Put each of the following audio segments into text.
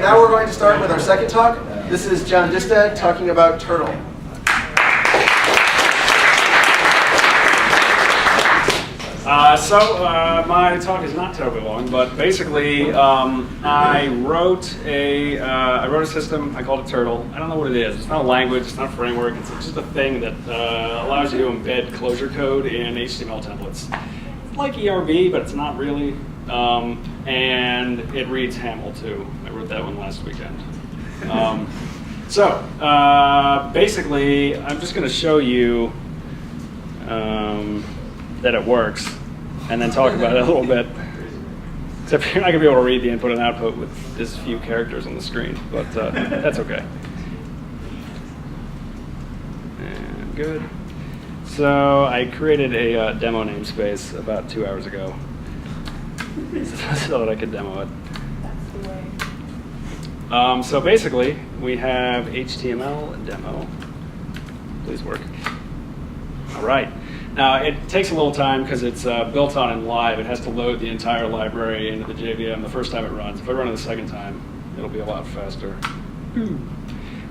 Now we're going to start with our second talk. This is John Distad talking about Turtle. My talk is not terribly long, but basically I wrote a system. I called it Turtle. I don't know what it is. It's not a language. It's not a framework. It's just a thing that allows you to embed Clojure code in HTML templates. It's like ERB, but it's not really. And it reads HAML too. I wrote that one last weekend. Basically, I'm just going to show you that it works, and then talk about it a little bit. Except you're not going to be able to read the input and output with this few characters on the screen, but that's okay. And good. So I created a demo namespace about 2 hours ago so that I could demo it. So basically, we have HTML demo. Please work. All right. Now, it takes a little time because it's built on in live. It has to load the entire library into the JVM the first time it runs. If I run it the second time, it'll be a lot faster.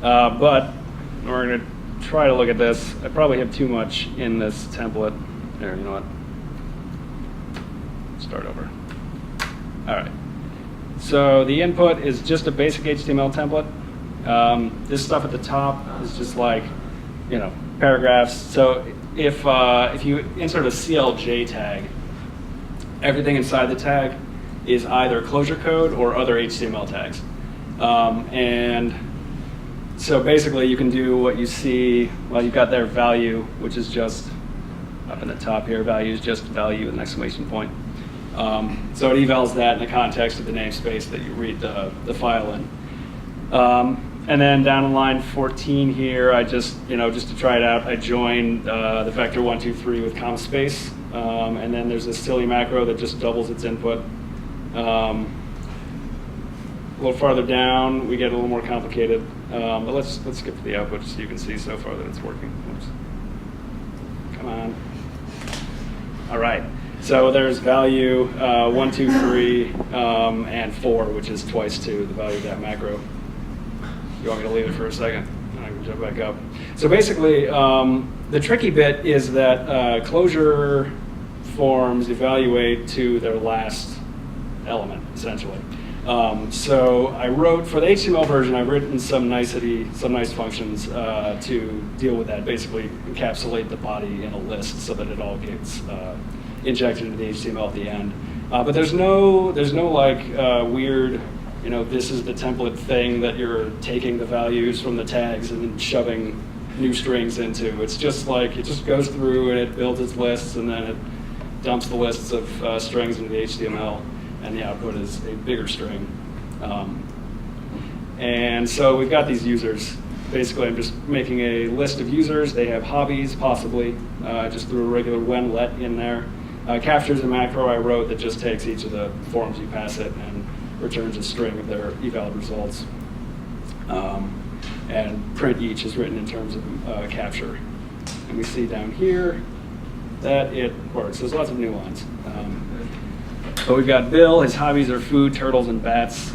But we're going to try to look at this. I probably have too much in this template. There, you know what? Start over. All right. So the input is just a basic HTML template. This stuff at the top is just like, paragraphs. So if you insert a CLJ tag, everything inside the tag is either Clojure code or other HTML tags. And so basically you can do what you see, well, you've got their value, which is just up in the top here. Value is just value with an exclamation point. So it evals that in the context of the namespace that you read the file in. And then down in line 14 here, I just to try it out, I joined the vector 123 with comma space. And then there's this silly macro that just doubles its input. A little farther down, we get a little more complicated. But let's skip to the output so you can see so far that it's working. Oops. Come on. All right. So there's value 1, 2, 3, and 4, which is twice 2, the value of that macro. You want me to leave it for a second? I can jump back up. So basically, the tricky bit is that Clojure forms evaluate to their last element, essentially. So I wrote, for the HTML version, I've written some nice functions to deal with that, basically encapsulate the body in a list so that it all gets injected into the HTML at the end. But there's no like weird, this is the template thing that you're taking the values from the tags and then shoving new strings into. It's just like, it just goes through and it builds its lists and then it dumps the lists of strings into the HTML, and the output is a bigger string. And so we've got these users. Basically, I'm just making a list of users. They have hobbies, possibly. Just threw a regular when let in there. Captures a macro I wrote that just takes each of the forms you pass it and returns a string of their eval results. And print each is written in terms of capture. And we see down here that it works. There's lots of new lines. But we've got Bill, his hobbies are food, turtles, and bats.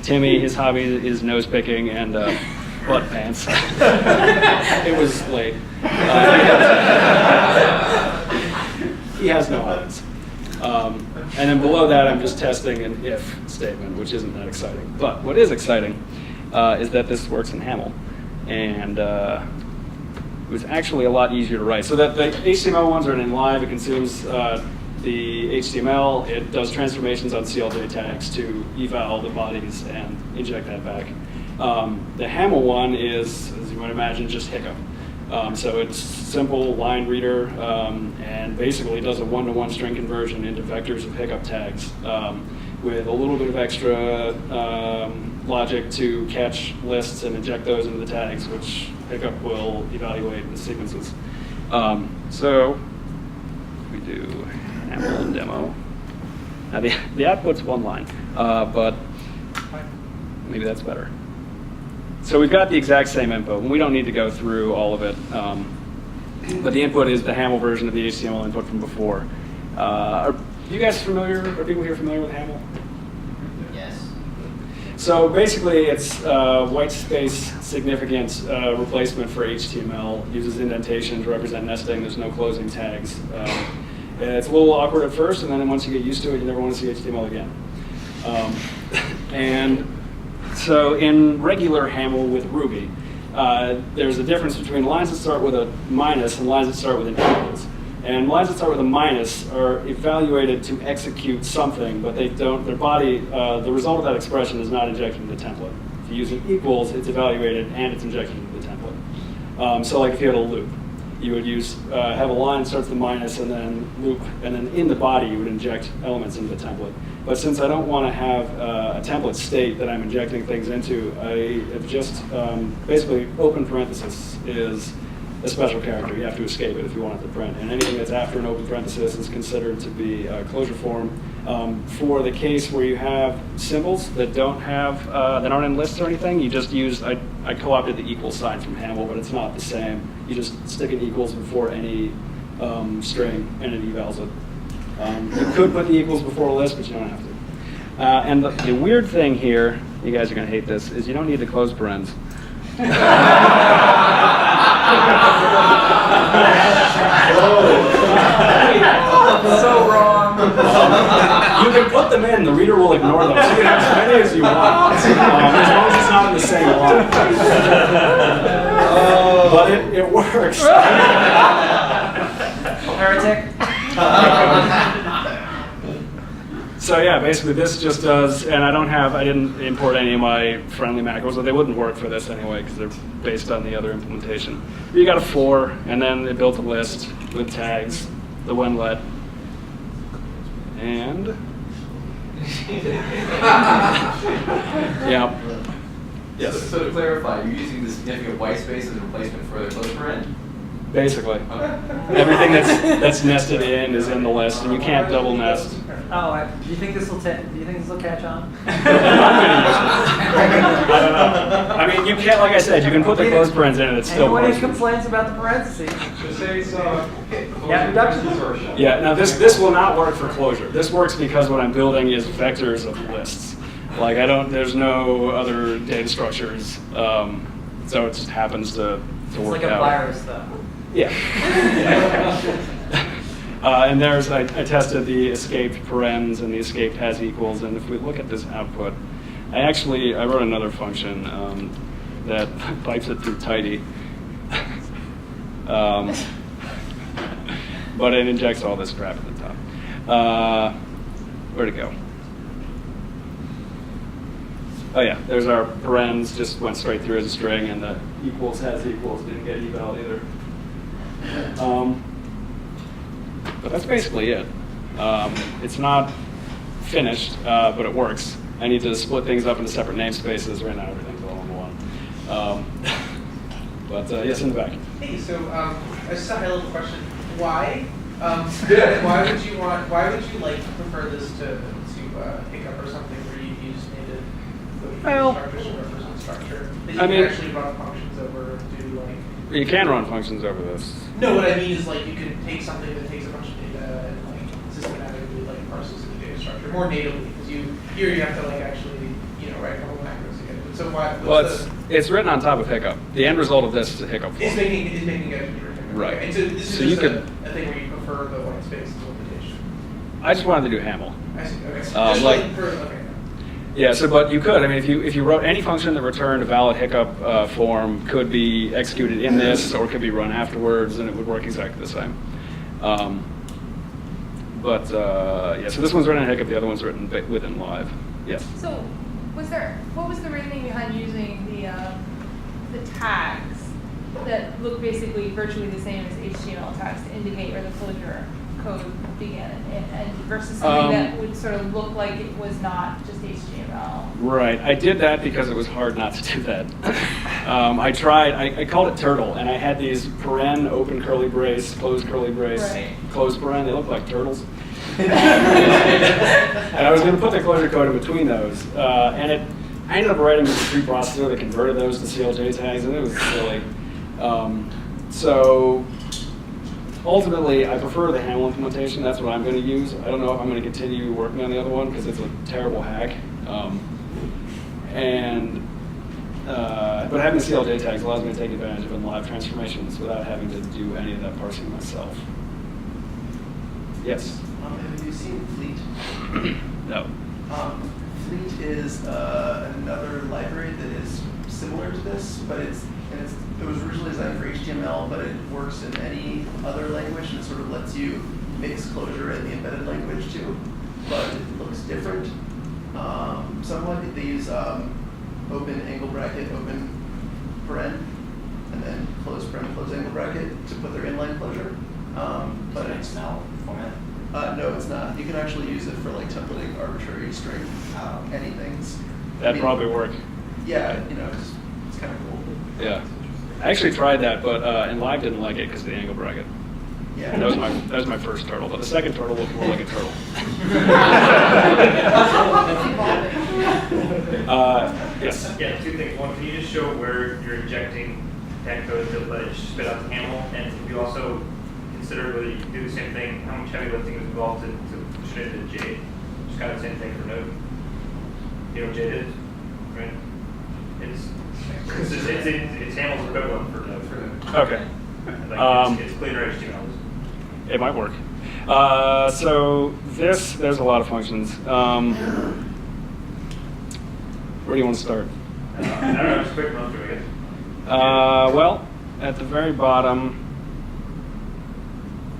Timmy, his hobby is nose picking and butt pants. It was late. He has no hobbies. And then below that, I'm just testing an if statement, which isn't that exciting. But what is exciting is that this works in HAML. And it was actually a lot easier to write. So that the HTML ones are in live. It consumes the HTML. It does transformations on CLJ tags to eval the bodies and inject that back. The HAML one is, as you might imagine, just hiccup. So it's simple line reader, and basically does a one-to-one string conversion into vectors of hiccup tags with a little bit of extra logic to catch lists and inject those into the tags, which hiccup will evaluate in the sequences. So we do HAML and demo. Now the output's one line, but maybe that's better. So we've got the exact same input, and we don't need to go through all of it. But the input is the HAML version of the HTML input from before. Are you guys familiar, are people here familiar with HAML? Yes. So basically, it's white space significant replacement for HTML. Uses indentation to represent nesting. There's no closing tags. It's a little awkward at first, and then once you get used to it, you never want to see HTML again. And so in regular HAML with Ruby, there's a difference between lines that start with a minus and lines that start with an equals. And lines that start with a minus are evaluated to execute something, but they don't, their body, the result of that expression is not injected into the template. If you use an equals, it's evaluated and it's injected into the template. So like if you had a loop, you would use, have a line that starts with a minus and then loop, and then in the body you would inject elements into the template. But since I don't want to have a template state that I'm injecting things into, I have just basically open parenthesis is a special character. You have to escape it if you want it to print. And anything that's after an open parenthesis is considered to be a Clojure form. For the case where you have symbols that don't have, that aren't in lists or anything, you just use, I co-opted the equal sign from HAML, but it's not the same. You just stick an equals before any string and it evals it. You could put the equals before a list, but you don't have to. And the weird thing here, you guys are going to hate this, is you don't need to close parens. So wrong. You can put them in, the reader will ignore them. So you can have as many as you want, as long as it's not in the same line. But it works. Heretic. So yeah, basically this just does, and I didn't import any of my friendly macros, but they wouldn't work for this anyway because they're based on the other implementation. But you got a for, and then it built a list with tags, the whenlet, and yeah. Yes. So to clarify, you're using the significant white space as a replacement for the close paren? Basically. Everything that's nested in is in the list, and you can't double nest. Oh, do you think this will catch on? I'm gonna use it. I don't know. I mean, you can't, like I said, you can put the closed parens in and it still Anyone works. who complains about the parentheses. Yeah, reductions. Yeah, now this will not work for Clojure. This works because what I'm building is vectors of lists. Like there's no other data structures, so it just happens to work out. It's like a virus, though. Yeah. And I tested the escaped parens and the escaped has equals, and if we look at this output, I wrote another function that pipes it through tidy. But it injects all this crap at the top. Where'd it go? Oh yeah, there's our parens, just went straight through as a string, and the equals has equals didn't get eval either. But that's basically it. It's not finished, but it works. I need to split things up into separate namespaces. Right now, everything's all in one. But yes, in the back. Hey, so just a high-level question. Why? Why would you like prefer this to hiccup or something where you just needed the structures to represent structure? That you can actually run functions over and do like. You can run functions over this. No, what I mean is like you can take something that takes a bunch of data and like systematically like parses the data structure more natively because here you have to like actually write a couple macros to get it. So why? It's written on top of hiccup. The end result of this is a hiccup form. It's making it hiccup. Right. Okay. And so this is just a thing where you prefer the white space implementation. I just wanted to do HAML. I see. Okay. Okay. Yeah, but you could. I mean, if you wrote any function that returned a valid hiccup form, could be executed in this, or could be run afterwards, and it would work exactly the same. So this one's written in hiccup, the other one's written within live. Yes. So, what was the reasoning behind using the tags that look basically virtually the same as HTML tags to indicate where the Clojure code began, and versus something that would sort of look like it was not just HTML? Right. I did that because it was hard not to do that. I tried. I called it turtle, and I had these paren, open curly brace, closed curly brace, right. Closed paren. They look like turtles. And I was going to put the Clojure code in between those, and I ended up writing a preprocessor that converted those to CLJ tags, and it was silly. So ultimately, I prefer the HAML implementation. That's what I'm going to use. I don't know if I'm going to continue working on the other one because it's a terrible hack. And but having the CLJ tags allows me to take advantage of live transformations without having to do any of that parsing myself. Yes? Have you seen Fleet? No. Fleet is another library that is similar to this, but it was originally designed for HTML, but it works in any other language, and it sort of lets you mix Clojure and the embedded language too. But it looks different. Somewhat they use open angle bracket, open paren, and then close paren, close angle bracket to put their inline closure. But it's XML format? no, it's not. You can actually use it for like templating arbitrary string anythings. That'd probably work. Yeah, you know, it's kind of cool. Yeah. I actually tried that, but and Live didn't like it because of the angle bracket. Yeah. That was my first turtle, but the second turtle looked more like a turtle. Yes. Yeah, two things. One, can you just show where you're injecting that code to let it spit out the handle? And if you also consider whether you do the same thing, how much heavy lifting is involved to push it into Jade? Just kind of the same thing for Node. You know what Jade is? Right? It's handle's equivalent for Node. Okay. Like it's cleaner HTML. It might work. So there's a lot of functions. Where do you want to start? I don't know, just quick run through, I guess. Well, at the very bottom,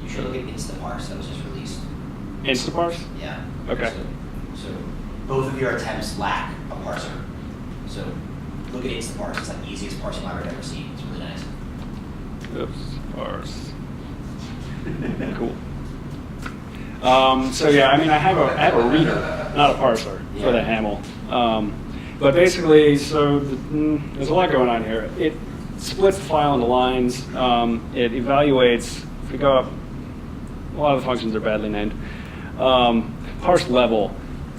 You should look at Instaparse that was just released. Instaparse? Yeah. Okay. So both of your attempts lack a parser. So look at Instaparse. It's like the easiest parsing library I've ever seen. It's really nice. Oops, parse. Cool. So yeah, I mean, I have a reader, not a parser for the Haml. But basically, so there's a lot going on here. It splits the file into lines. It evaluates. If we go up, a lot of the functions are badly named. Parse level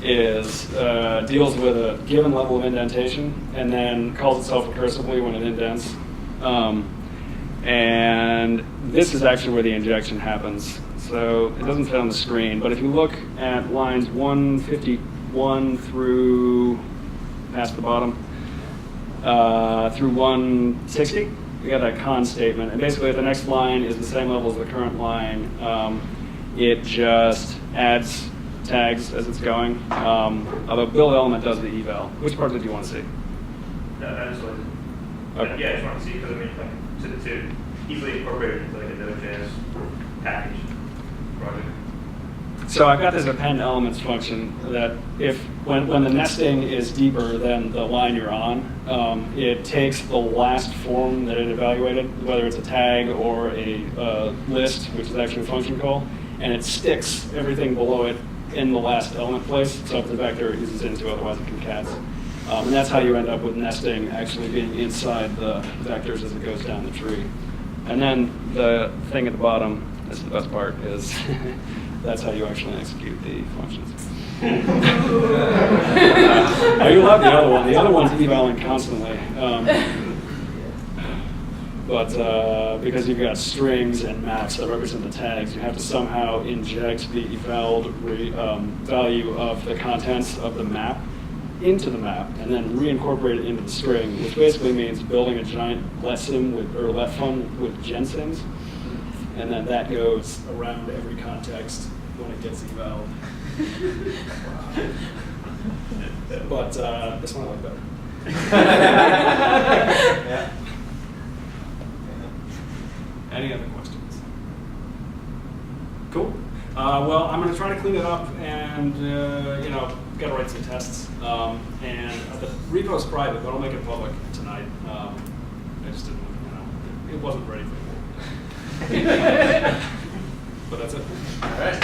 is deals with a given level of indentation and then calls itself recursively when it indents. And this is actually where the injection happens. So it doesn't fit on the screen, but if you look at lines 151 through past the bottom, through 160, we got that con statement. And basically the next line is the same level as the current line. It just adds tags as it's going. Although build element does the eval. Which part did you want to see? No, I just wanted to, Okay. yeah, I just wanted to see, because I mean, like, to easily incorporate it into like a Node.js package project. So I've got this append elements function that when the nesting is deeper than the line you're on, it takes the last form that it evaluated, whether it's a tag or a list, which is actually a function call, and it sticks everything below it in the last element place. So if the vector it uses into, otherwise it concats. And that's how you end up with nesting actually being inside the vectors as it goes down the tree. And then the thing at the bottom, this is the best part, is that's how you actually execute the functions. You love the other one. The other one's evaling constantly. But because you've got strings and maps that represent the tags, you have to somehow inject the evaled value of the contents of the map into the map and then reincorporate it into the string, which basically means building a giant letsim or letfun with gensings, and then that goes around every context when it gets evaled. But this one I like better. Yeah. Any other questions? Cool. Well, I'm going to try to clean it up and, got to write some tests. And the repo's private, but I'll make it public tonight. I just didn't, it wasn't ready for the board. But that's it. All right.